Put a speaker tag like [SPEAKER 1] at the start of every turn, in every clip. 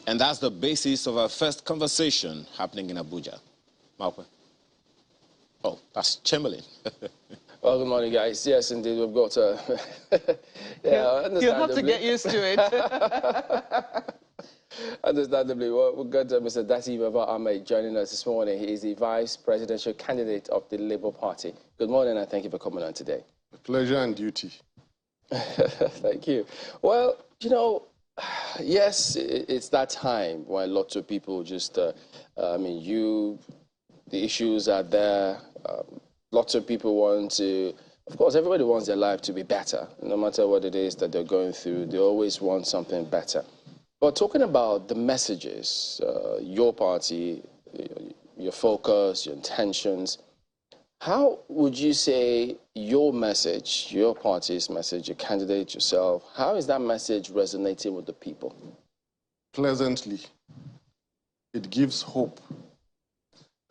[SPEAKER 1] And that's the basis of our first conversation happening in Abuja. Malpe. Oh, that's Chamberlain.
[SPEAKER 2] Well, good morning, guys. Yes, indeed, we've got
[SPEAKER 3] You'll have to get used to it.
[SPEAKER 2] Understandably, we've got Mr. Datti Ahmed joining us this morning. He is the vice presidential candidate of the Labour Party. Good morning, and thank you for coming on today.
[SPEAKER 4] A pleasure and duty.
[SPEAKER 2] Thank you. Well, you know, yes, it's that time when lots of people just, the issues are there. Lots of people want to, of course, everybody wants their life to be better. No matter what it is that they're going through, they always want something better. But talking about the messages, your party, your focus, your intentions, how would you say your message, your party's message, your candidate, yourself, how is that message resonating with the people?
[SPEAKER 4] Pleasantly. It gives hope.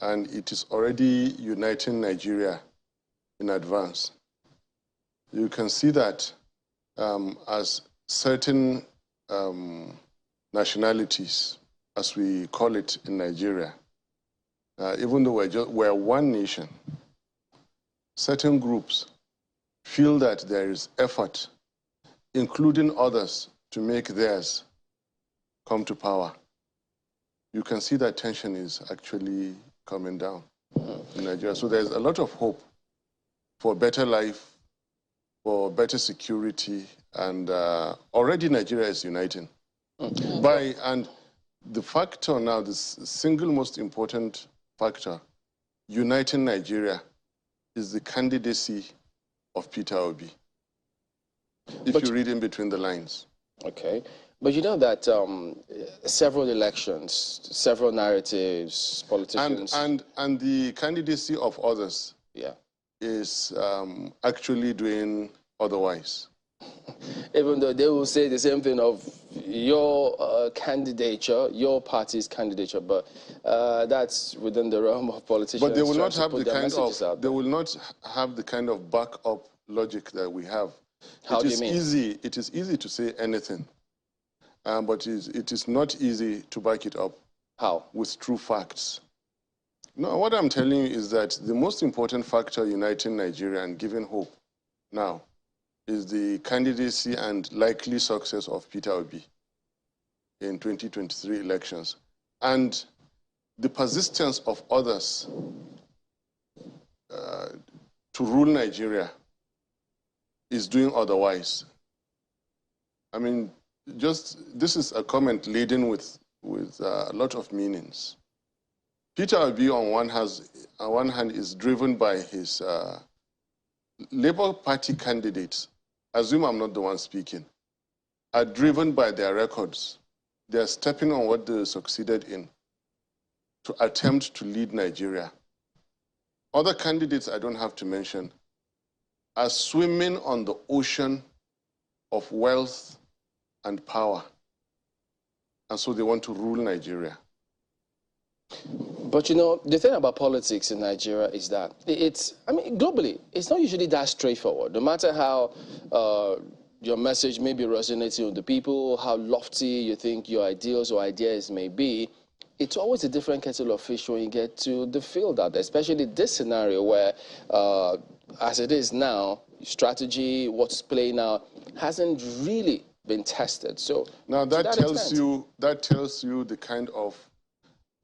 [SPEAKER 4] And it is already uniting Nigeria in advance. You can see that as certain nationalities, as we call it in Nigeria, even though we're one nation, certain groups feel that there is effort, including others, to make theirs come to power. You can see that tension is actually coming down in Nigeria. So there's a lot of hope for better life, for better security, and already Nigeria is uniting. And the factor now, the single most important factor uniting Nigeria is the candidacy of Peter Obi, if you read in between the lines.
[SPEAKER 2] Okay. But you know that several elections, several narratives, politicians...
[SPEAKER 4] And the candidacy of others is actually doing otherwise.
[SPEAKER 2] Even though they will say the same thing of your candidature, your party's candidature, but that's within the realm of politicians.
[SPEAKER 4] But they will not have the kind of backup logic that we have.
[SPEAKER 2] How do you mean?
[SPEAKER 4] It is easy to say anything, but it is not easy to back it up.
[SPEAKER 2] How?
[SPEAKER 4] With true facts. No, what I'm telling you is that the most important factor uniting Nigeria and giving hope now is the candidacy and likely success of Peter Obi in 2023 elections. And the persistence of others to rule Nigeria is doing otherwise. I mean, this is a comment laden with a lot of meanings. Peter Obi, on one hand, is driven by his Labour Party candidates. Assume I'm not the one speaking, are driven by their records. They're stepping on what they succeeded in to attempt to lead Nigeria. Other candidates I don't have to mention are swimming on the ocean of wealth and power. And so they want to rule Nigeria.
[SPEAKER 2] But you know, the thing about politics in Nigeria is that globally, it's not usually that straightforward. No matter how your message may be resonating with the people, how lofty you think your ideals or ideas may be, it's always a different kettle of fish when you get to the field out there, especially this scenario where, as it is now, strategy, what's playing out, hasn't really been tested. So
[SPEAKER 4] now that tells you the kind of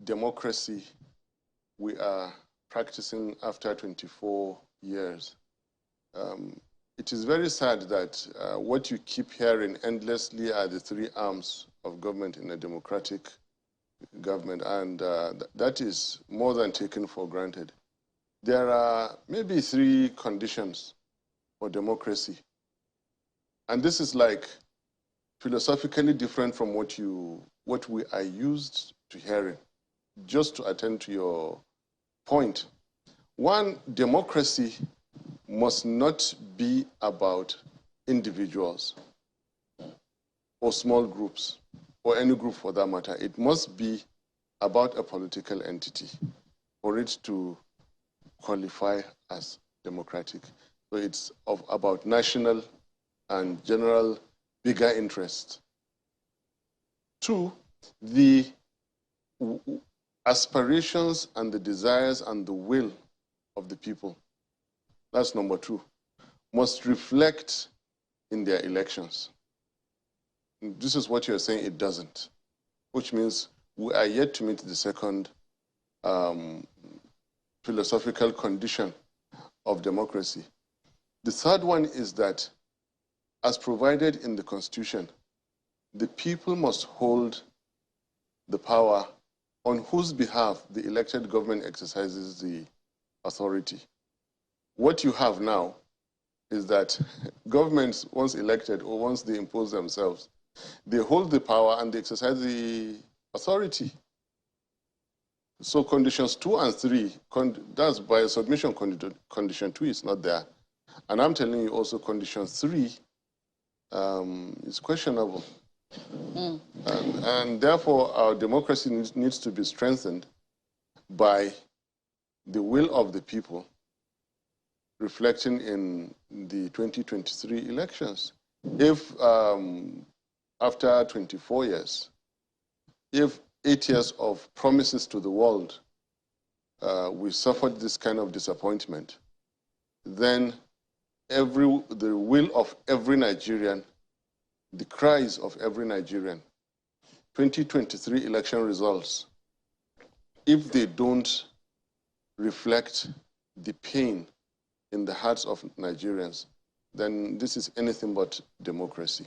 [SPEAKER 4] democracy we are practicing after 24 years. It is very sad that what you keep hearing endlessly are the three arms of government in a democratic government, and that is more than taken for granted. There are maybe three conditions for democracy, and this is like philosophically different from what we are used to hearing. Just to attend to your point. One, democracy must not be about individuals or small groups or any group for that matter. It must be about a political entity for it to qualify as democratic. So it's about national and general bigger interest. Two, The aspirations and the desires and the will of the people, that's number two, must reflect in their elections. This is what you're saying it doesn't, which means we are yet to meet the second philosophical condition of democracy. The third one is that, as provided in the Constitution, the people must hold the power on whose behalf the elected government exercises the authority. What you have now is that governments, once elected or once they impose themselves, they hold the power and they exercise the authority. So conditions 2 and 3, that's by submission condition 2 is not there. And I'm telling you also condition 3 is questionable. And therefore, our democracy needs to be strengthened by the will of the people reflecting in the 2023 elections. If after 24 years, if 8 years of promises to the world, we suffered this kind of disappointment, then the will of every Nigerian, the cries of every Nigerian, 2023 election results, if they don't reflect the pain in the hearts of Nigerians, then this is anything but democracy.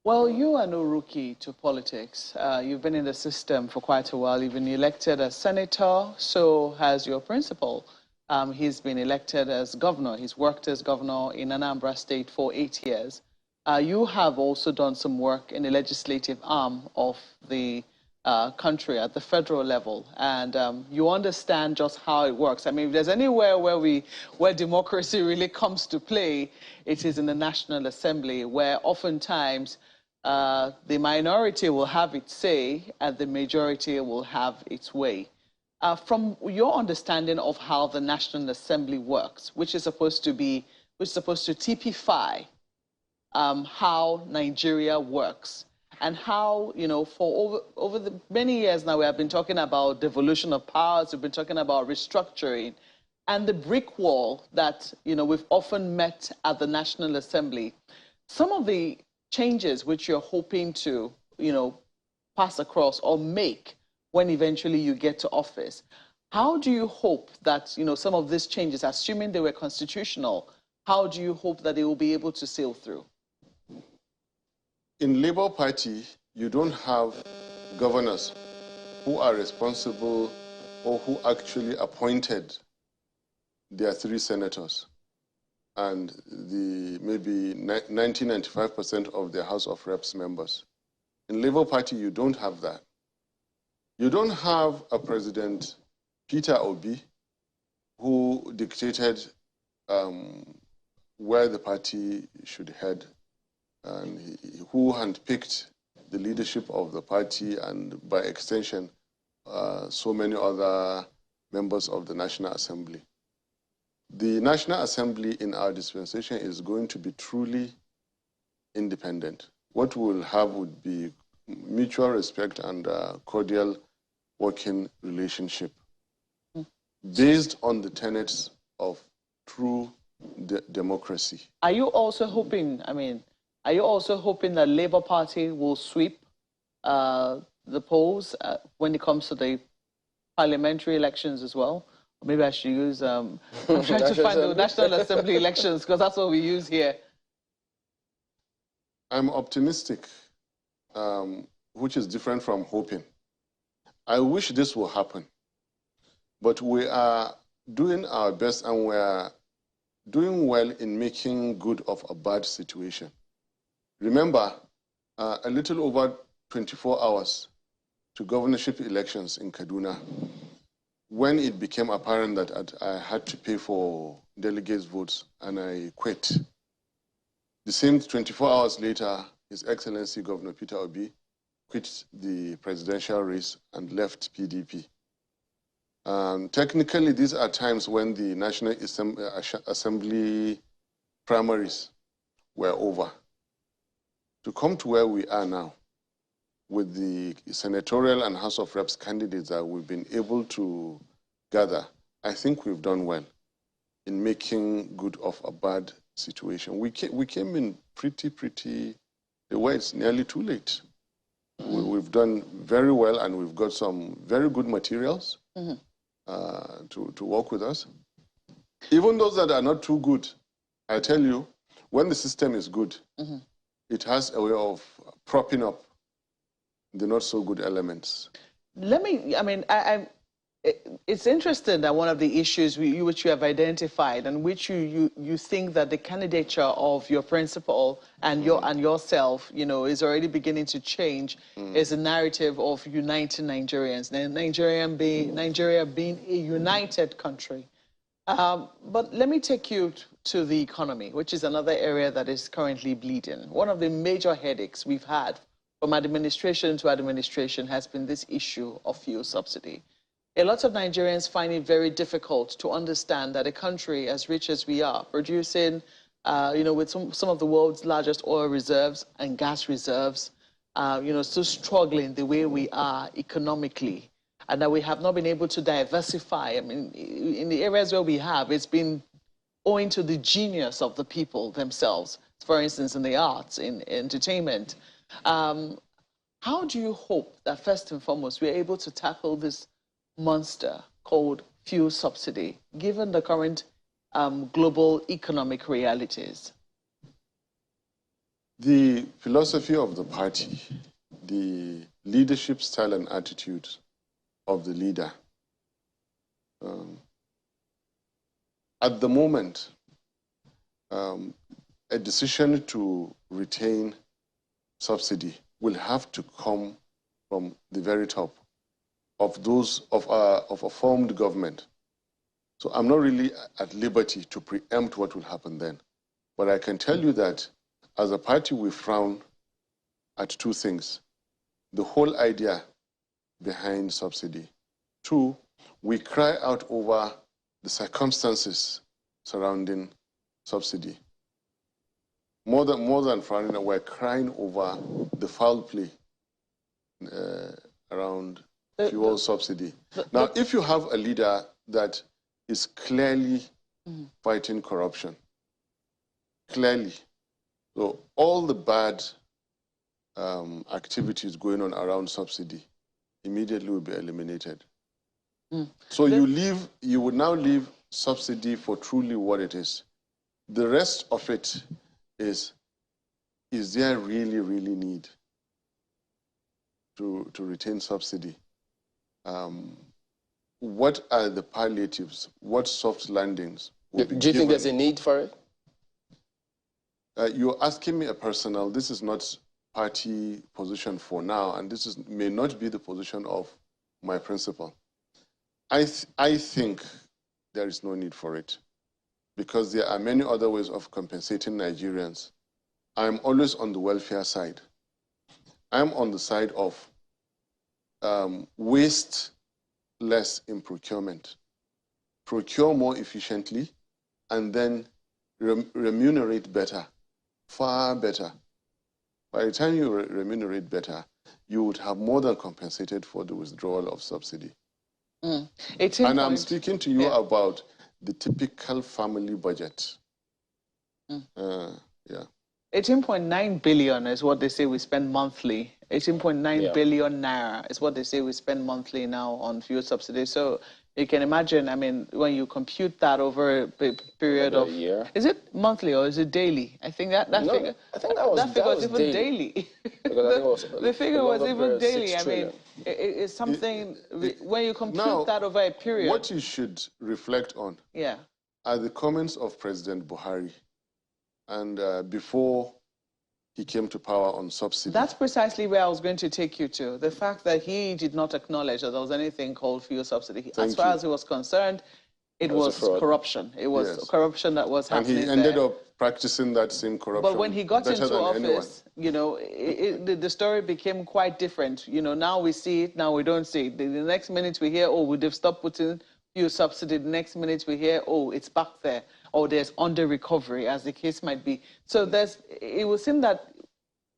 [SPEAKER 3] Well, you are no rookie to politics. You've been in the system for quite a while. You've been elected as senator, so has your principal. He's been elected as governor. He's worked as governor in Anambra State for 8 years. You have also done some work in the legislative arm of the country at the federal level, and you understand just how it works. I mean, if there's anywhere where democracy really comes to play, it is in the National Assembly, where oftentimes the minority will have its say and the majority will have its way. From your understanding of how the National Assembly works, which is supposed to typify how Nigeria works, and how, you know, for over the many years now, we have been talking about devolution of powers, we've been talking about restructuring, and the brick wall that, you know, we've often met at the National Assembly. Some of the changes which you're hoping to, you know, pass across or make when eventually you get to office, how do you hope that, you know, some of these changes, assuming they were constitutional, how do you hope that they will be able to sail through?
[SPEAKER 4] In Labour Party, you don't have governors who are responsible or who actually appointed their 3 senators and the maybe 90–95% of the House of Reps members. In Labour Party, you don't have that. You don't have a President, Peter Obi, who dictated where the party should head, and who handpicked the leadership of the party and, by extension, so many other members of the National Assembly. The National Assembly in our dispensation is going to be truly independent. What we will have would be mutual respect and cordial working relationship based on the tenets of true democracy.
[SPEAKER 3] Are you also hoping, are you also hoping that Labour Party will sweep the polls when it comes to the parliamentary elections as well? Or maybe I should use, I'm trying to find the National Assembly elections because that's what we use here.
[SPEAKER 4] I'm optimistic, which is different from hoping. I wish this will happen, but we are doing our best and we are doing well in making good of a bad situation. Remember, a little over 24 hours to governorship elections in Kaduna, when it became apparent that I had to pay for delegates' votes and I quit. The same 24 hours later, His Excellency Governor Peter Obi quit the presidential race and left PDP. Technically, these are times when the National Assembly primaries were over. To come to where we are now, with the senatorial and House of Reps candidates that we've been able to gather, I think we've done well in making good of a bad situation. We came in pretty, the way it's nearly too late. We've done very well, and we've got some very good materials to work with us. Even those that are not too good, I tell you, when the system is good, it has a way of propping up the not so good elements.
[SPEAKER 3] It's interesting that one of the issues which you have identified and which you think that the candidature of your principal and yourself, is already beginning to change is the narrative of uniting Nigerians, Nigeria being a united country. But let me take you to the economy, which is another area that is currently bleeding. One of the major headaches we've had from administration to administration has been this issue of fuel subsidy. A lot of Nigerians find it very difficult to understand that a country as rich as we are, producing, with some of the world's largest oil reserves and gas reserves, still struggling the way we are economically, and that we have not been able to diversify. In the areas where we have, it's been owing to the genius of the people themselves, for instance, in the arts, in entertainment. How do you hope that, first and foremost, we're able to tackle this monster called fuel subsidy, given the current global economic realities?
[SPEAKER 4] The philosophy of the party, the leadership style and attitude of the leader, at the moment, a decision to retain subsidy will have to come from the very top of those of a formed government. So I'm not really at liberty to preempt what will happen then. But I can tell you that as a party, we frown at two things: the whole idea behind subsidy. Two, we cry out over the circumstances surrounding subsidy. More than frowning, we're crying over the foul play around fuel subsidy. Now, if you have a leader that is clearly fighting corruption, clearly, so all the bad activities going on around subsidy immediately will be eliminated. So you would now leave subsidy for truly what it is. The rest of it is there really need to retain subsidy? What are the palliatives? What soft landings?
[SPEAKER 2] Do you think there's a need for it?
[SPEAKER 4] You're asking me a personal, this is not party position for now, and this may not be the position of my principal. I think there is no need for it, because there are many other ways of compensating Nigerians. I'm always on the welfare side. I'm on the side of waste less in procurement. Procure more efficiently, and then remunerate better, far better. By the time you remunerate better, you would have more than compensated for the withdrawal of subsidy. And I'm speaking to you about the typical family budget. Yeah.
[SPEAKER 3] 18.9 billion is what they say we spend monthly. 18.9 billion naira is what they say we spend monthly now on fuel subsidy. So you can imagine, when you compute that over a period of a year. Is it monthly or is it daily? I think that figure.
[SPEAKER 2] I think that figure was
[SPEAKER 3] even daily. The figure was even daily. It's something when you compute that over a period.
[SPEAKER 4] What you should reflect on are the comments of President Buhari, and before he came to power on subsidy.
[SPEAKER 3] That's precisely where I was going to take you to. The fact that he did not acknowledge that there was anything called fuel subsidy. As far as he was concerned, it was corruption. It was corruption that was happening.
[SPEAKER 4] And he ended up practicing that same corruption.
[SPEAKER 3] But when he got into office, the story became quite different. Now we see it, now we don't see it. The next minute we hear, they've stopped putting fuel subsidy. The next minute we hear, it's back there, or there's under recovery, as the case might be. So it would seem that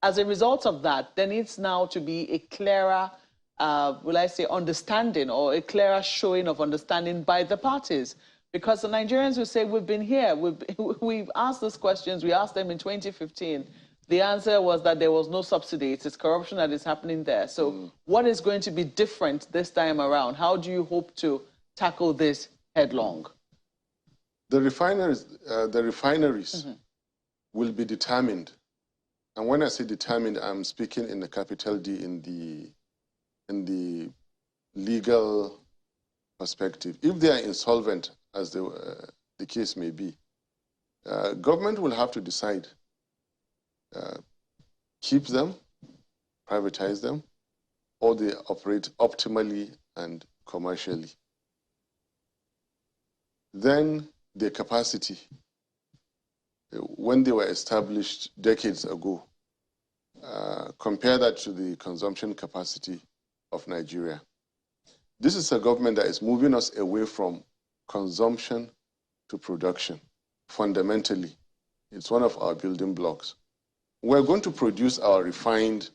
[SPEAKER 3] as a result of that, there needs now to be a clearer, will I say, understanding, or a clearer showing of understanding by the parties. Because the Nigerians will say, we've been here, we've asked these questions, we asked them in 2015. The answer was that there was no subsidy. It's corruption that is happening there. So what is going to be different this time around? How do you hope to tackle this headlong?
[SPEAKER 4] The refineries will be determined. And when I say determined, I'm speaking in the capital D, in the legal perspective. If they are insolvent, as the case may be, government will have to decide, keep them, privatize them, or they operate optimally and commercially. Then their capacity, when they were established decades ago, compare that to the consumption capacity of Nigeria. This is a government that is moving us away from consumption to production, fundamentally. It's one of our building blocks. We're going to produce our refined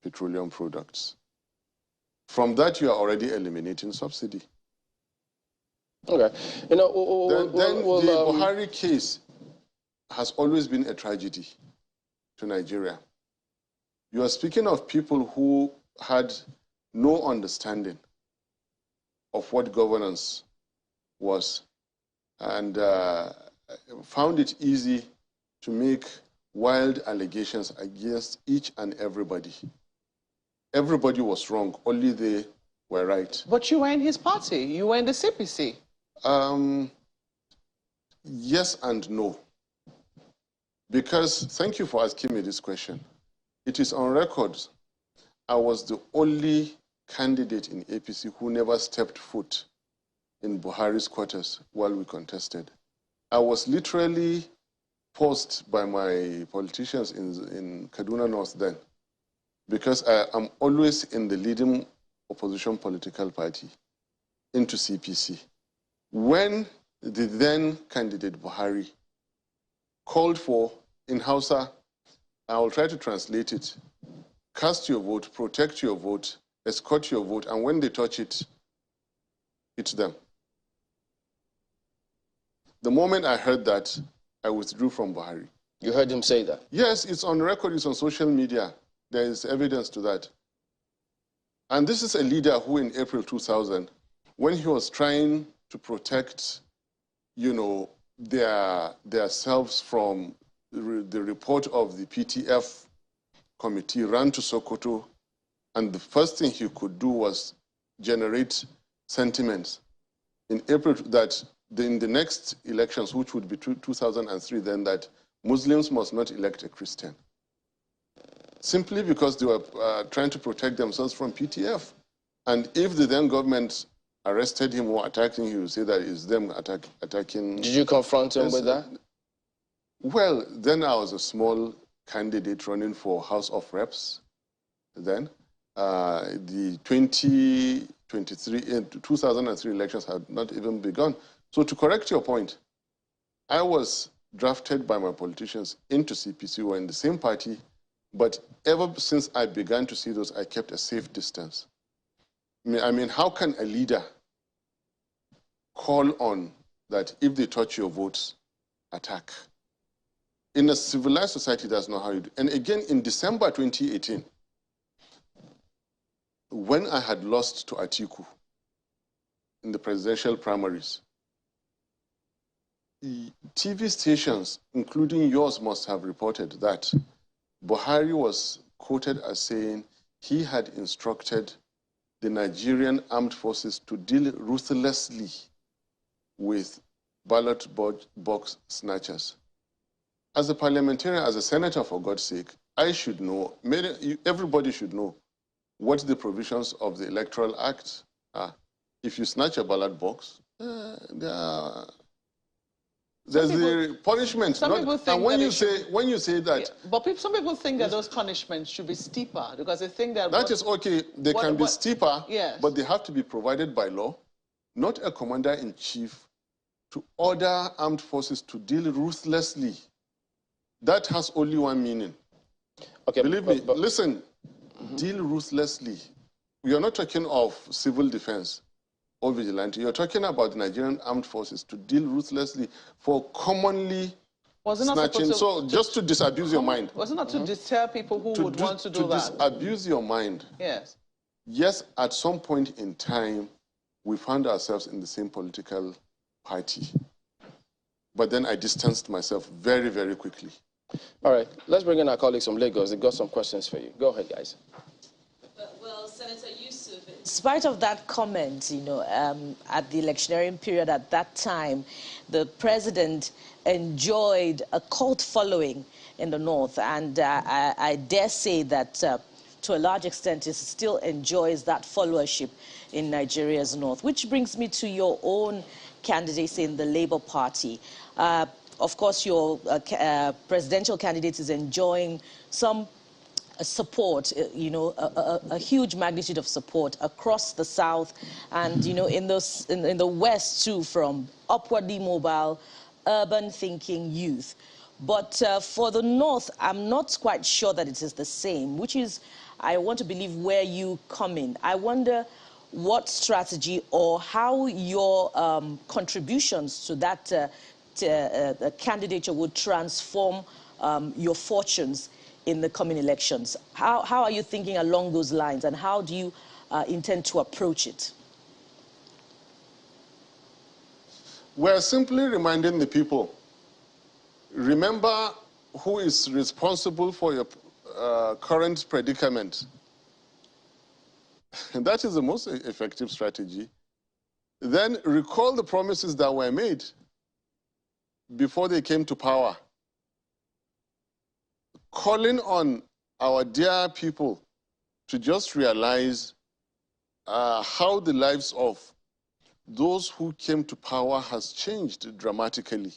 [SPEAKER 4] petroleum products. From that, you are already eliminating subsidy.
[SPEAKER 2] Okay. You know,
[SPEAKER 4] then the Buhari case has always been a tragedy to Nigeria. You are speaking of people who had no understanding of what governance was and found it easy to make wild allegations against each and everybody. Everybody was wrong, only they were right.
[SPEAKER 3] But you were in his party. You were in the CPC.
[SPEAKER 4] Yes and no. Because, thank you for asking me this question. It is on record, I was the only candidate in APC who never stepped foot in Buhari's quarters while we contested. I was literally forced by my politicians in Kaduna North then, because I am always in the leading opposition political party into CPC. When the then candidate Buhari called for, in Hausa, I will try to translate it, cast your vote, protect your vote, escort your vote, and when they touch it, hit them. The moment I heard that, I withdrew from Buhari.
[SPEAKER 2] You heard him say that?
[SPEAKER 4] Yes, it's on record, it's on social media. There is evidence to that. And this is a leader who in April 2000, when he was trying to protect, you know, their selves from the report of the PTF committee, ran to Sokoto, and the first thing he could do was generate sentiments in April that in the next elections, which would be 2003, then that Muslims must not elect a Christian. Simply because they were trying to protect themselves from PTF. And if the then government arrested him or attacked him, he would say that it's them attacking.
[SPEAKER 2] Did you confront him with that?
[SPEAKER 4] Well, then I was a small candidate running for House of Reps then. The 2003 elections had not even begun. So to correct your point, I was drafted by my politicians into CPC. We were in the same party, but ever since I began to see those, I kept a safe distance. I mean, how can a leader call on that if they touch your votes, attack? In a civilized society, that's not how you do. And again, in December 2018, when I had lost to Atiku in the presidential primaries, TV stations, including yours, must have reported that Buhari was quoted as saying he had instructed the Nigerian armed forces to deal ruthlessly with ballot box snatchers. As a parliamentarian, as a senator, for God's sake, I should know, everybody should know what the provisions of the Electoral Act are. If you snatch a ballot box, there's the punishment.
[SPEAKER 3] Some people think
[SPEAKER 4] and when you say that,
[SPEAKER 3] yeah, but some people think that those punishments should be steeper because they think that
[SPEAKER 4] that is okay. They can be steeper,
[SPEAKER 3] yes,
[SPEAKER 4] but they have to be provided by law, not a commander-in-chief to order armed forces to deal ruthlessly. That has only one meaning:
[SPEAKER 2] Okay,
[SPEAKER 4] Believe me, listen, deal ruthlessly. We are not talking of civil defense or vigilante. You're talking about the Nigerian armed forces to deal ruthlessly for commonly snatching. So just to disabuse your mind.
[SPEAKER 3] Was it not to deter people who would want to do that?
[SPEAKER 4] To disabuse your mind.
[SPEAKER 3] Yes.
[SPEAKER 4] Yes, at some point in time, we found ourselves in the same political party. But then I distanced myself very, very quickly.
[SPEAKER 2] All right, let's bring in our colleagues from Lagos. They've got some questions for you. Go ahead, guys.
[SPEAKER 5] Well, Senator Yusuf, in spite of that comment, you know, at the electioneering period at that time, the president enjoyed a cult following in the north, and I dare say that to a large extent he still enjoys that followership in Nigeria's north, which brings me to your own candidacy in the Labour Party. Of course, your presidential candidate is enjoying some support, you know, a huge magnitude of support across the south and, you know, in the west too, from upwardly mobile, urban thinking youth. But for the north, I'm not quite sure that it is the same, which is, I want to believe, where you come in. I wonder what strategy or how your contributions to that candidature would transform your fortunes in the coming elections. How are you thinking along those lines, and how do you intend to approach it?
[SPEAKER 4] We're simply reminding the people, remember who is responsible for your current predicament. And that is the most effective strategy. Then recall the promises that were made before they came to power. Calling on our dear people to just realize how the lives of those who came to power has changed dramatically.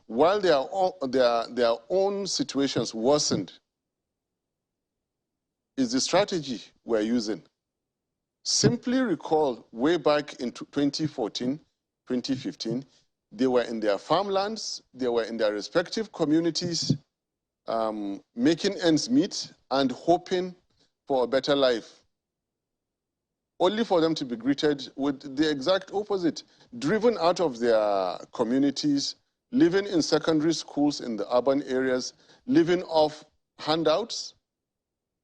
[SPEAKER 4] While their own situations worsened, is the strategy we're using. Simply recall way back in 2014, 2015, they were in their farmlands, they were in their respective communities, making ends meet and hoping for a better life, only for them to be greeted with the exact opposite, driven out of their communities, living in secondary schools in the urban areas, living off handouts,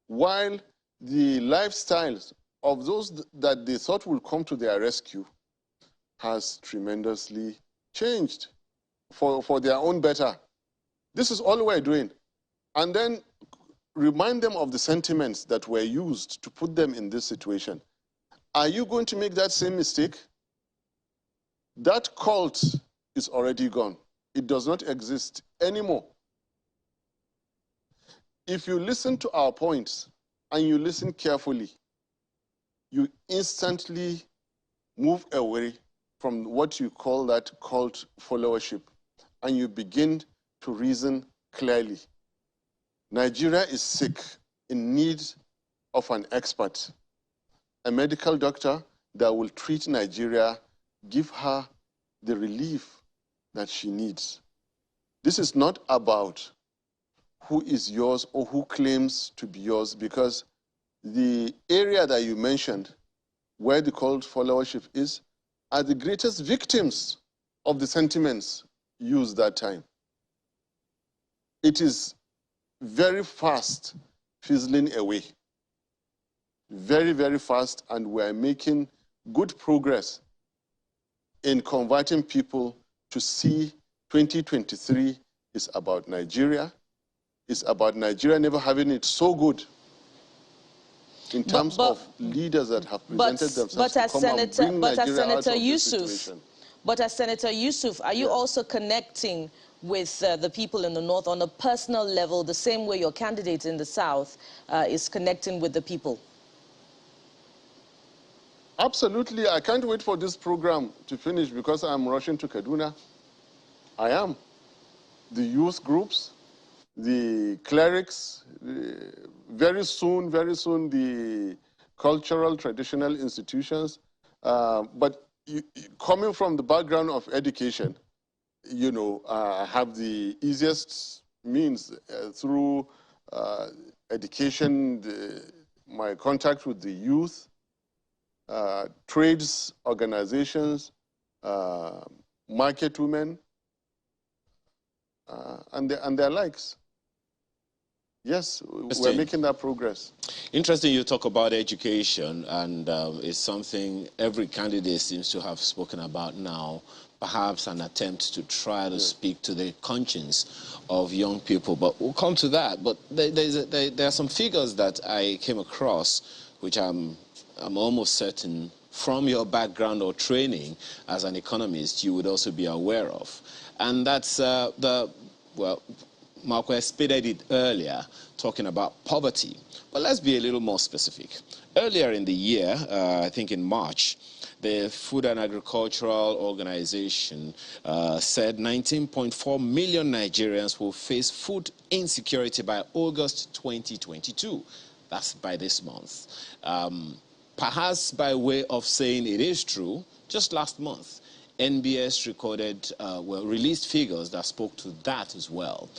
[SPEAKER 4] while the lifestyles of those that they thought would come to their rescue has tremendously changed for their own better. This is all we're doing. And then remind them of the sentiments that were used to put them in this situation. Are you going to make that same mistake? That cult is already gone. It does not exist anymore. If you listen to our points and you listen carefully, you instantly move away from what you call that cult followership, and you begin to reason clearly. Nigeria is sick, in need of an expert, a medical doctor that will treat Nigeria, give her the relief that she needs. This is not about who is yours or who claims to be yours, because the area that you mentioned, where the cult followership is, are the greatest victims of the sentiments used that time. It is very fast fizzling away. Very, very fast, and we're making good progress in converting people to see 2023 is about Nigeria. It's about Nigeria never having it so good in terms of leaders that have presented themselves to come and bring Nigeria out of this situation.
[SPEAKER 5] But as Senator Yusuf, are you also connecting with the people in the north on a personal level, the same way your candidate in the south is connecting with the people?
[SPEAKER 4] Absolutely. I can't wait for this program to finish because I'm rushing to Kaduna. I am. The youth groups, the clerics, very soon, the cultural, traditional institutions. But coming from the background of education, you know, I have the easiest means through education, my contact with the youth, trades organizations, market women, and their likes. Yes, we're making that progress.
[SPEAKER 1] Interesting you talk about education, and it's something every candidate seems to have spoken about now, perhaps an attempt to try to speak to the conscience of young people. But we'll come to that. But there are some figures that I came across, which I'm almost certain from your background or training as an economist, you would also be aware of. And that's well, Marco expedited it earlier, talking about poverty. But let's be a little more specific. Earlier in the year, I think in March, the Food and Agricultural Organization said 19.4 million Nigerians will face food insecurity by August 2022. That's by this month. Perhaps by way of saying it is true, just last month, NBS recorded, released figures that spoke to that as well.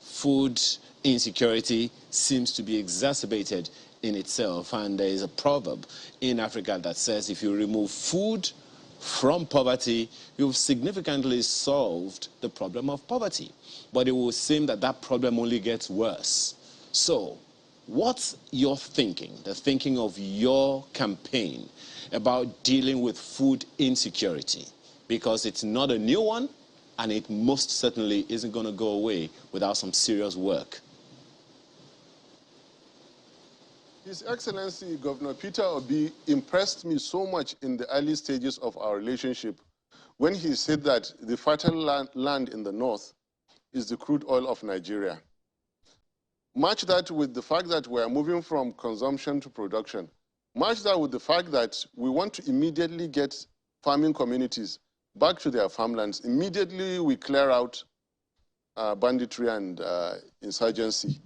[SPEAKER 1] Food insecurity seems to be exacerbated in itself, and there is a proverb in Africa that says if you remove food from poverty, you've significantly solved the problem of poverty. But it will seem that that problem only gets worse. So, what's your thinking, the thinking of your campaign about dealing with food insecurity? Because it's not a new one, and it most certainly isn't going to go away without some serious work.
[SPEAKER 4] His Excellency Governor Peter Obi impressed me so much in the early stages of our relationship when he said that the fertile land in the north is the crude oil of Nigeria. Match that with the fact that we are moving from consumption to production. Match that with the fact that we want to immediately get farming communities back to their farmlands. Immediately we clear out banditry and insurgency.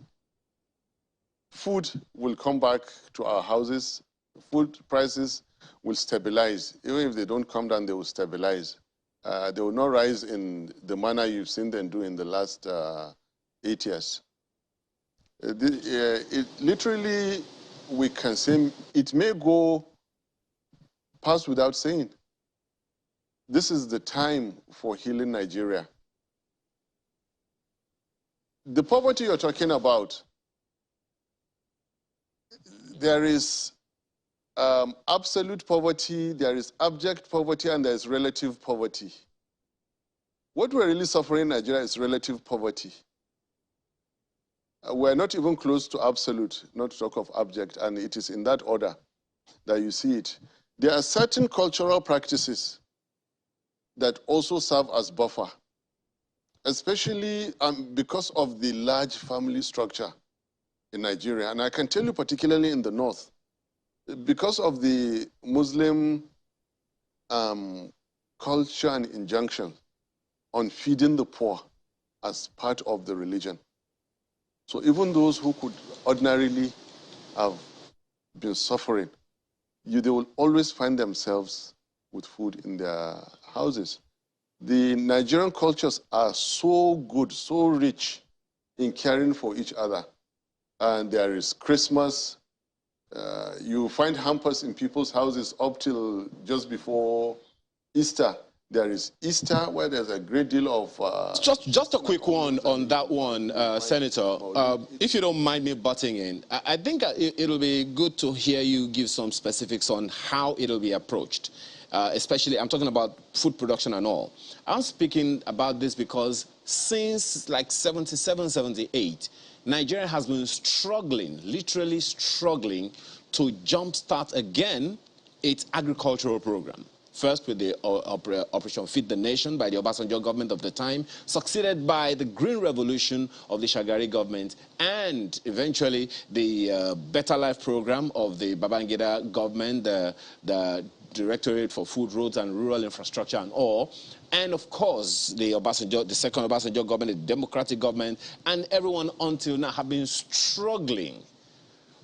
[SPEAKER 4] Food will come back to our houses. Food prices will stabilize. Even if they don't come down, they will stabilize. They will not rise in the manner you've seen them do in the last 8 years. Literally, we can say it may go past without saying. This is the time for healing Nigeria. The poverty you're talking about, there is absolute poverty, there is abject poverty, and there is relative poverty. What we're really suffering in Nigeria is relative poverty. We're not even close to absolute, not to talk of abject, and it is in that order that you see it. There are certain cultural practices that also serve as buffer, especially because of the large family structure in Nigeria. And I can tell you particularly in the north, because of the Muslim culture and injunction on feeding the poor as part of the religion. So even those who could ordinarily have been suffering, they will always find themselves with food in their houses. The Nigerian cultures are so good, so rich in caring for each other. And there is Christmas. You find hampers in people's houses up till just before Easter. There is Easter, where there's a great deal of...
[SPEAKER 1] Just a quick one on that one, Senator. If you don't mind me butting in, I think it'll be good to hear you give some specifics on how it'll be approached. Especially, I'm talking about food production and all. I'm speaking about this because since like 77, 78, Nigeria has been struggling, literally struggling, to jumpstart again its agricultural program. First with the Operation Feed the Nation by the Obasanjo government of the time, succeeded by the Green Revolution of the Shagari government, and eventually the Better Life program of the Babangida government, the Directorate for Food, Roads and Rural Infrastructure and all, and of course the second Obasanjo government, the Democratic government, and everyone until now have been struggling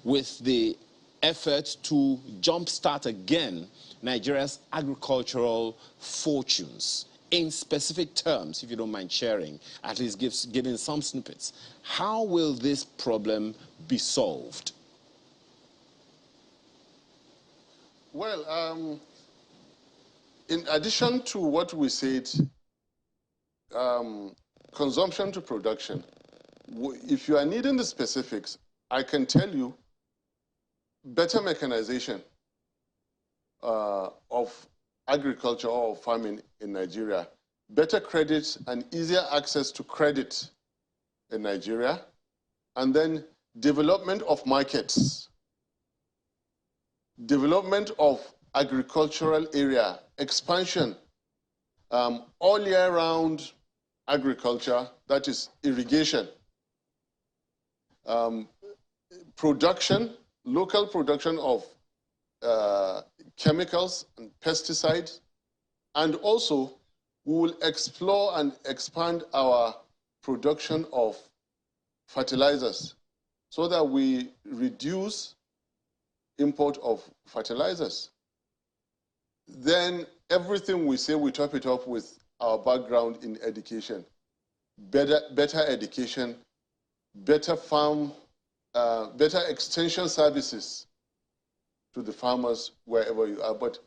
[SPEAKER 1] with the effort to jumpstart again Nigeria's agricultural fortunes in specific terms, if you don't mind sharing, at least giving some snippets, how will this problem be solved?
[SPEAKER 4] Well, in addition to what we said, consumption to production, if you are needing the specifics, I can tell you better mechanization of agriculture or farming in Nigeria, better credit and easier access to credit in Nigeria, and then development of markets, development of agricultural area, expansion, all year round agriculture, that is irrigation, production, local production of chemicals and pesticides, and also we will explore and expand our production of fertilizers so that we reduce import of fertilizers. Then everything we say, we top it up with our background in education, better education, better farm, better extension services to the farmers wherever you are. But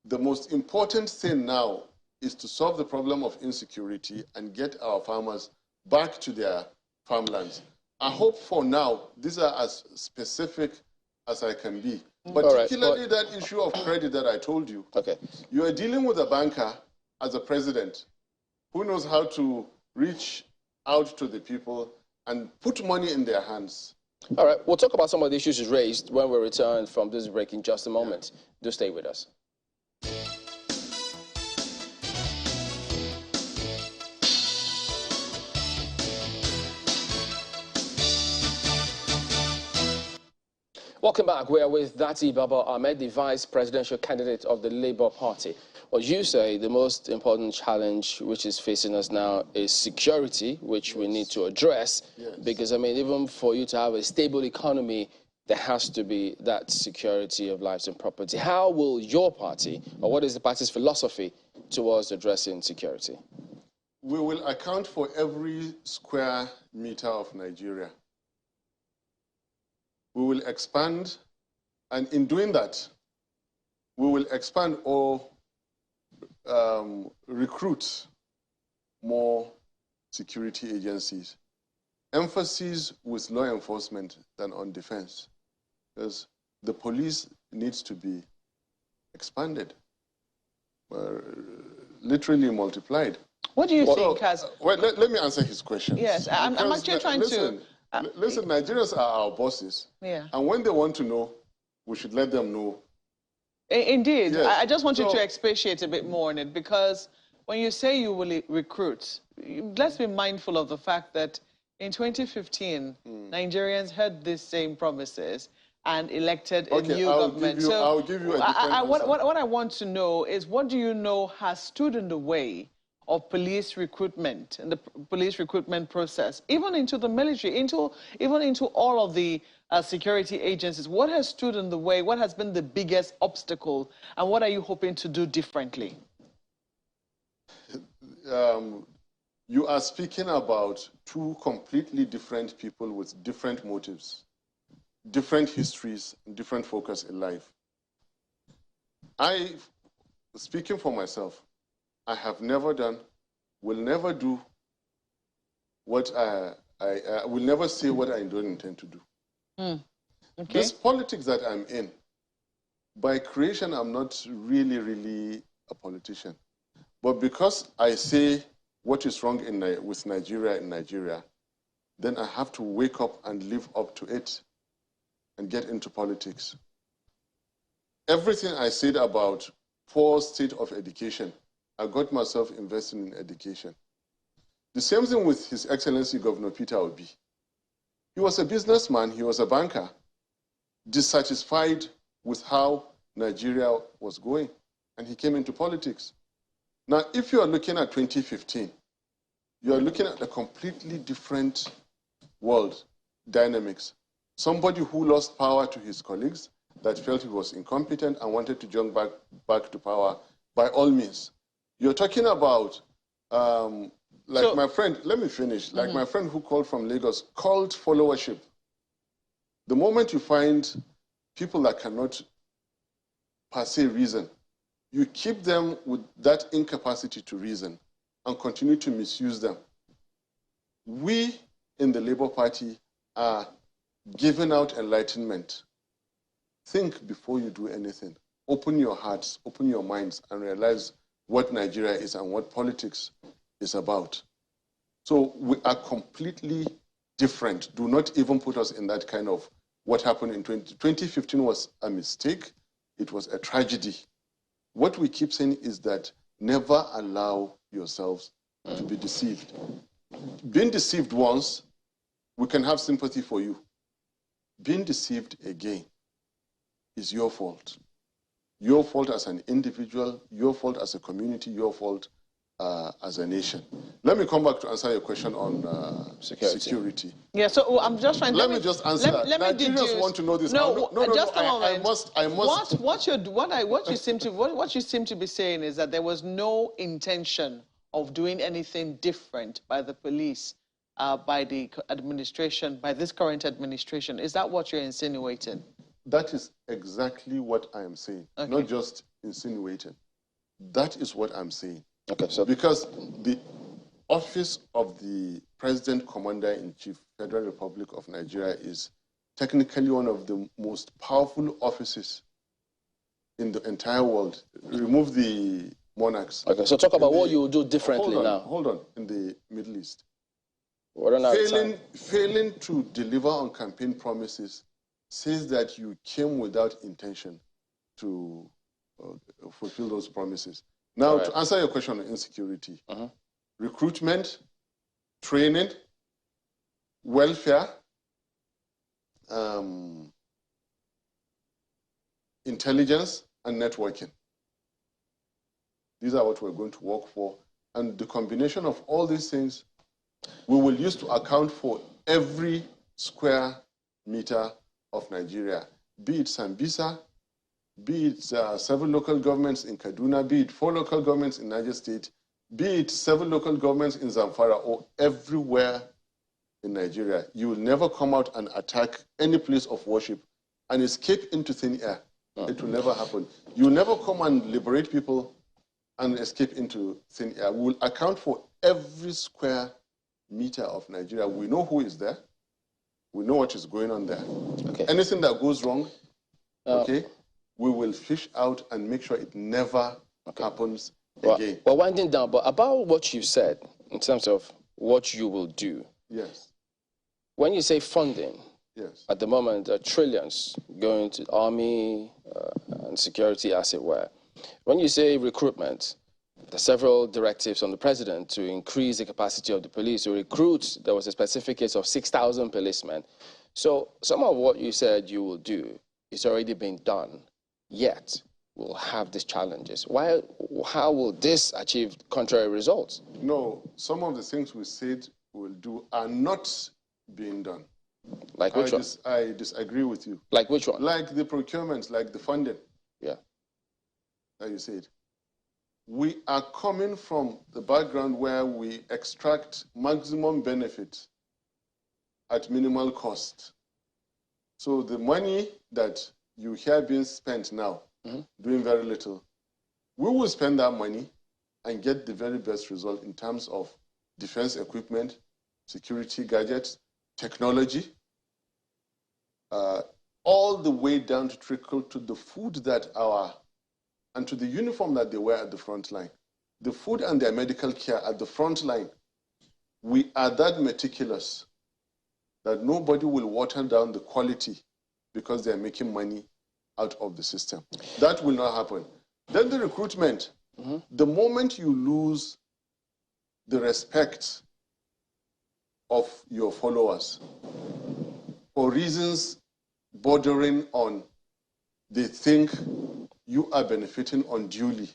[SPEAKER 4] the most important thing now is to solve the problem of insecurity and get our farmers back to their farmlands. I hope for now, these are as specific as I can be. Particularly that issue of credit that I told you.
[SPEAKER 2] Okay.
[SPEAKER 4] You are dealing with a banker as a president who knows how to reach out to the people and put money in their hands.
[SPEAKER 2] All right, we'll talk about some of the issues raised when we return from this break in just a moment. Yeah. Do stay with us. Welcome back. We are with Datti Ahmed, the vice presidential candidate of the Labour Party. Well, you say the most important challenge which is facing us now is security, which we need to address. Yes. Because, I mean, even for you to have a stable economy, there has to be that security of lives and property. How will your party, or what is the party's philosophy towards addressing security?
[SPEAKER 4] We will account for every square meter of Nigeria. We will expand, and in doing that, we will expand or recruit more security agencies. Emphasis with law enforcement than on defense, because the police needs to be expanded, literally multiplied.
[SPEAKER 3] What do you think has...
[SPEAKER 4] Well, let me answer his question.
[SPEAKER 3] Yes, I'm actually trying to...
[SPEAKER 4] Listen, Nigerians are our bosses.
[SPEAKER 3] Yeah.
[SPEAKER 4] And when they want to know, we should let them know.
[SPEAKER 3] Indeed.
[SPEAKER 4] Yes.
[SPEAKER 3] I just want you to expatiate a bit more on it, because when you say you will recruit, let's be mindful of the fact that in 2015, Nigerians heard these same promises and elected a new government.
[SPEAKER 4] I'll give you a different answer.
[SPEAKER 3] What I want to know is, what do you know has stood in the way of police recruitment and the police recruitment process, even into the military, even into all of the security agencies? What has stood in the way? What has been the biggest obstacle? And what are you hoping to do differently?
[SPEAKER 4] You are speaking about two completely different people with different motives, different histories, and different focus in life. Speaking for myself, I have never done, will never do what I will never say what I don't intend to do.
[SPEAKER 3] Okay.
[SPEAKER 4] This politics that I'm in, by creation, I'm not really a politician. But because I say what is wrong with Nigeria in Nigeria, then I have to wake up and live up to it and get into politics. Everything I said about poor state of education, I got myself invested in education. The same thing with His Excellency Governor Peter Obi. He was a businessman, he was a banker, dissatisfied with how Nigeria was going, and he came into politics. Now, if you are looking at 2015, you are looking at a completely different world dynamics. Somebody who lost power to his colleagues, that felt he was incompetent and wanted to jump back to power by all means. You're talking about, like my friend, let me finish, like my friend who called from Lagos, cult followership. The moment you find people that cannot per se reason, you keep them with that incapacity to reason and continue to misuse them. We in the Labour Party are giving out enlightenment. Think before you do anything. Open your hearts, open your minds, and realize what Nigeria is and what politics is about. So we are completely different. Do not even put us in that kind of what happened in 2015 was a mistake. It was a tragedy. What we keep saying is that never allow yourselves to be deceived. Being deceived once, we can have sympathy for you. Being deceived again is your fault. Your fault as an individual, your fault as a community, your fault as a nation. Let me come back to answer your question on security.
[SPEAKER 3] Yeah, so I'm just trying to...
[SPEAKER 4] Let me just answer that. Nigerians want to know this.
[SPEAKER 3] No, just a moment.
[SPEAKER 4] I must...
[SPEAKER 3] What you seem to be saying is that there was no intention of doing anything different by the police, by the administration, by this current administration. Is that what you're insinuating?
[SPEAKER 4] That is exactly what I am saying, not just insinuating. That is what I'm saying.
[SPEAKER 2] Okay, so
[SPEAKER 4] because the office of the President Commander-in-Chief, Federal Republic of Nigeria, is technically one of the most powerful offices in the entire world. Remove the monarchs.
[SPEAKER 2] Okay, so talk about what you will do differently now.
[SPEAKER 4] Hold on, in the Middle East. Failing to deliver on campaign promises says that you came without intention to fulfill those promises. Now, to answer your question on insecurity, recruitment, training, welfare, intelligence, and networking. These are what we're going to work for. And the combination of all these things, we will use to account for every square meter of Nigeria, be it Sambisa, be it 7 local governments in Kaduna, be it 4 local governments in Niger State, be it 7 local governments in Zamfara, or everywhere in Nigeria. You will never come out and attack any place of worship and escape into thin air. It will never happen. You will never come and liberate people and escape into thin air. We will account for every square meter of Nigeria. We know who is there. We know what is going on there. Okay. Anything that goes wrong, we will fish out and make sure it never happens again.
[SPEAKER 2] We're winding down, but about what you said in terms of what you will do.
[SPEAKER 4] Yes.
[SPEAKER 2] When you say funding,
[SPEAKER 4] yes,
[SPEAKER 2] at the moment, there are trillions going to army and security, as it were. When you say recruitment, there are several directives on the president to increase the capacity of the police to recruit. There was a specific case of 6,000 policemen. So some of what you said you will do is already being done, yet we'll have these challenges. How will this achieve contrary results?
[SPEAKER 4] No, some of the things we said we'll do are not being done.
[SPEAKER 2] Like which one?
[SPEAKER 4] I disagree with you.
[SPEAKER 2] Like which one?
[SPEAKER 4] Like the procurement, like the funding.
[SPEAKER 2] Yeah.
[SPEAKER 4] Like you said. We are coming from the background where we extract maximum benefit at minimal cost. So the money that you hear being spent now, doing very little, we will spend that money and get the very best result in terms of defense equipment, security gadgets, technology, all the way down to trickle to the food that and to the uniform that they wear at the front line. The food and their medical care at the front line. We are that meticulous that nobody will water down the quality because they're making money out of the system. That will not happen. Then the recruitment. The moment you lose the respect of your followers for reasons bordering on they think you are benefiting unduly,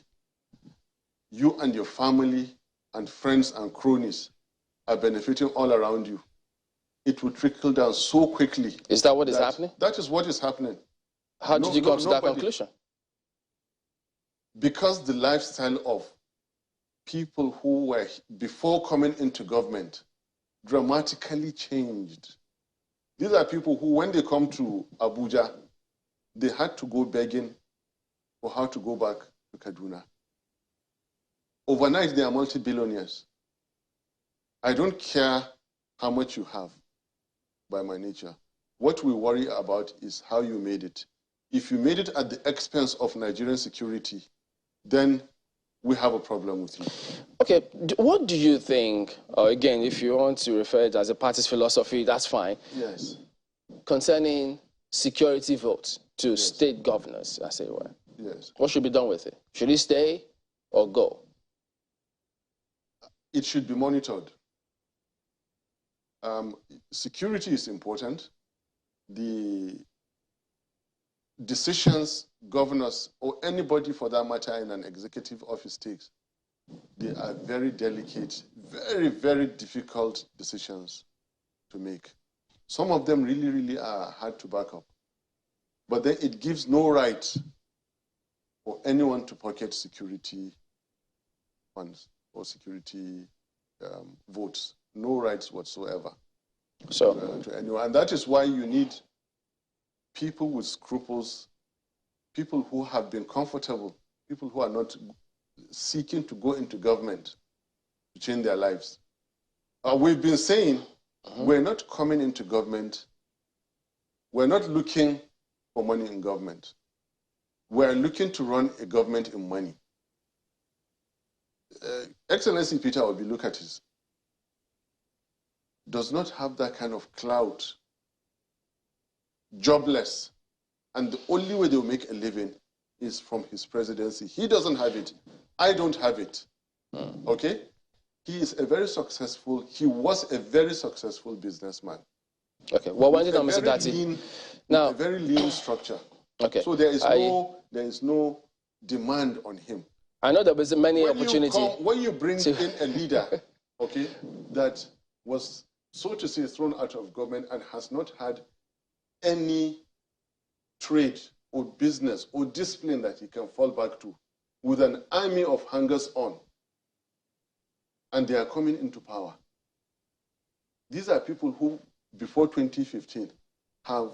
[SPEAKER 4] you and your family and friends and cronies are benefiting all around you, it will trickle down so quickly.
[SPEAKER 2] Is that what is happening?
[SPEAKER 4] That is what is happening.
[SPEAKER 2] How did you come to that conclusion?
[SPEAKER 4] Because the lifestyle of people who were, before coming into government, dramatically changed. These are people who, when they come to Abuja, they had to go begging for how to go back to Kaduna. Overnight, they are multi-billionaires. I don't care how much you have by my nature. What we worry about is how you made it. If you made it at the expense of Nigerian security, then we have a problem with you.
[SPEAKER 2] Okay, what do you think, again, if you want to refer it as a party's philosophy, that's fine.
[SPEAKER 4] Yes.
[SPEAKER 2] Concerning security votes to state governors, as it were.
[SPEAKER 4] Yes.
[SPEAKER 2] What should be done with it? Should it stay or go?
[SPEAKER 4] It should be monitored. Security is important. The decisions governors or anybody for that matter in an executive office takes, they are very delicate, very, very difficult decisions to make. Some of them really, really are hard to back up. But then it gives no right for anyone to pocket security funds or security votes. No rights whatsoever to anyone. And that is why you need people with scruples, people who have been comfortable, people who are not seeking to go into government to change their lives. We've been saying we're not coming into government, we're not looking for money in government. We're looking to run a government in money. Excellency Peter Obi, look at his, does not have that kind of clout, jobless, and the only way they'll make a living is from his presidency. He doesn't have it. I don't have it. Okay? He is a very successful, he was a very successful businessman.
[SPEAKER 2] Okay, well, when did Mr. Datti? Now,
[SPEAKER 4] a very lean structure.
[SPEAKER 2] Okay.
[SPEAKER 4] So there is no demand on him.
[SPEAKER 2] I know there was many opportunities.
[SPEAKER 4] When you bring in a leader, okay, that was, so to say, thrown out of government and has not had any trade or business or discipline that he can fall back to, with an army of hangers on, and they are coming into power. These are people who, before 2015, have,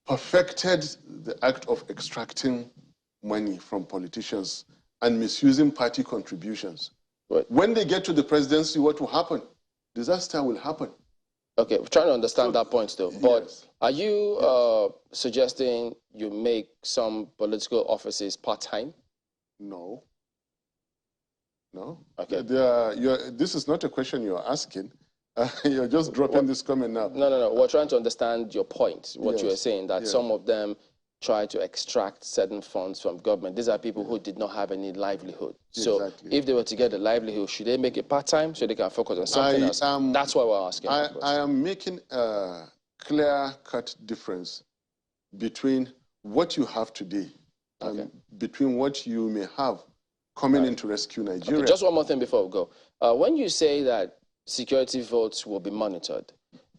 [SPEAKER 4] perfected the act of extracting money from politicians and misusing party contributions.
[SPEAKER 2] Right.
[SPEAKER 4] When they get to the presidency, what will happen? Disaster will happen.
[SPEAKER 2] Okay, we're trying to understand that point still. But
[SPEAKER 4] yes.
[SPEAKER 2] Are you suggesting you make some political offices part-time?
[SPEAKER 4] No. No.
[SPEAKER 2] Okay.
[SPEAKER 4] This is not a question you're asking. You're just dropping this comment now.
[SPEAKER 2] No. We're trying to understand your point, what you are saying, that some of them try to extract certain funds from government. These are people who did not have any livelihood. So if they were to get a livelihood, should they make it part-time so they can focus on something else? That's why we're asking.
[SPEAKER 4] I am making a clear-cut difference between what you have today and between what you may have coming in to rescue Nigeria.
[SPEAKER 2] Okay, just one more thing before we go. When you say that security votes will be monitored,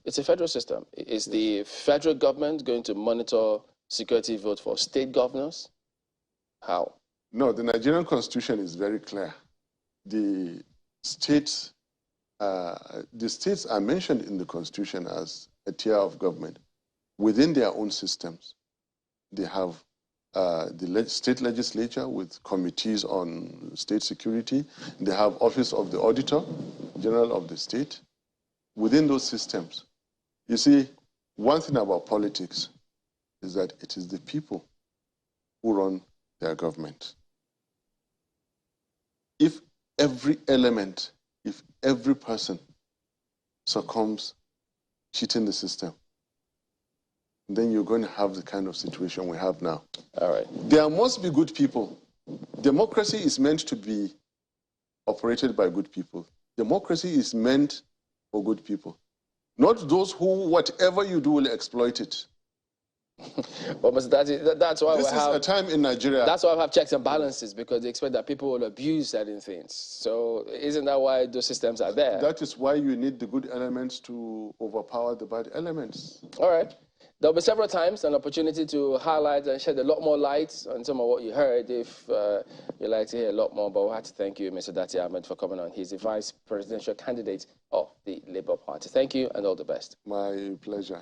[SPEAKER 2] it's a federal system. Is the federal government going to monitor security votes for state governors? How?
[SPEAKER 4] No, the Nigerian Constitution is very clear. The states are mentioned in the Constitution as a tier of government. Within their own systems, they have the state legislature with committees on state security. They have Office of the Auditor General of the state. Within those systems, you see, one thing about politics is that it is the people who run their government. If every element, if every person succumbs cheating the system, then you're going to have the kind of situation we have now.
[SPEAKER 2] All right.
[SPEAKER 4] There must be good people. Democracy is meant to be operated by good people. Democracy is meant for good people, not those who, whatever you do, will exploit it.
[SPEAKER 2] Well, Mr. Datti, that's why
[SPEAKER 4] this is a time in Nigeria.
[SPEAKER 2] That's why we have checks and balances, because they expect that people will abuse certain things. So isn't that why those systems are there?
[SPEAKER 4] That is why you need the good elements to overpower the bad elements.
[SPEAKER 2] All right. There'll be several times an opportunity to highlight and shed a lot more light on some of what you heard if you'd like to hear a lot more. But we have to thank you, Mr. Datti Ahmed, for coming on. He's the vice presidential candidate of the Labour Party. Thank you and all the best.
[SPEAKER 4] My pleasure.